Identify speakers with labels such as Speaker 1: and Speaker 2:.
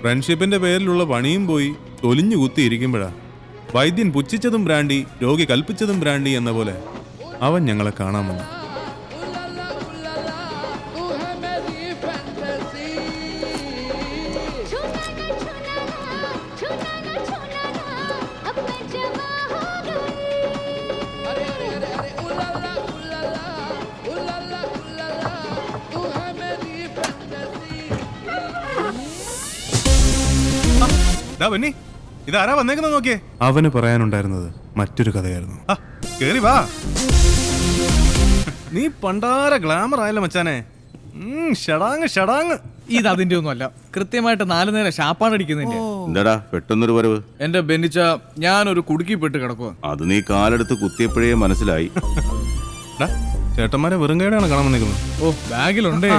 Speaker 1: ഫ്രണ്ട്ഷിപ്പിന്റെ പേരിലുള്ള പണിയും പോയി തൊലിഞ്ഞു കുത്തിയിരിക്കുമ്പോഴാ വൈദ്യൻ പുച്ഛിച്ചതും ബ്രാൻഡി, രോഗി കൽപ്പിച്ചതും ബ്രാൻഡി എന്ന പോലെ അവൻ ഞങ്ങളെ കാണാൻ വന്നു. ഇതാരാ വന്നേക്കുന്നത് നോക്കിയേ. അവന് പറയാനുണ്ടായിരുന്നത് മറ്റൊരു കഥയായിരുന്നു. കേറി വാ. നീ പണ്ടാര ഗ്ലാമർ ആയല്ലോ മച്ചാനെ. ഷടാങ് ഷടാങ്.
Speaker 2: ഇത് അതിന്റെ ഒന്നും അല്ല, കൃത്യമായിട്ട് 4 നേരം ഷാപ്പാണ് അടിക്കുന്നതിന്റെ.
Speaker 3: എന്താടാ പെട്ടെന്നൊരു വരവ്?
Speaker 2: എന്റെ ബെന്നിച്ച, ഞാനൊരു കുടുക്കിപ്പെട്ട് കിടക്കുക.
Speaker 3: അത് നീ കാലെടുത്ത് കുത്തിയപ്പോഴേ മനസ്സിലായി.
Speaker 1: ചേട്ടന്മാരെ വെറും കേടാണ് കാണാൻ വന്നേക്കുന്നത്.
Speaker 2: ഓ, ബാഗിലുണ്ടേ.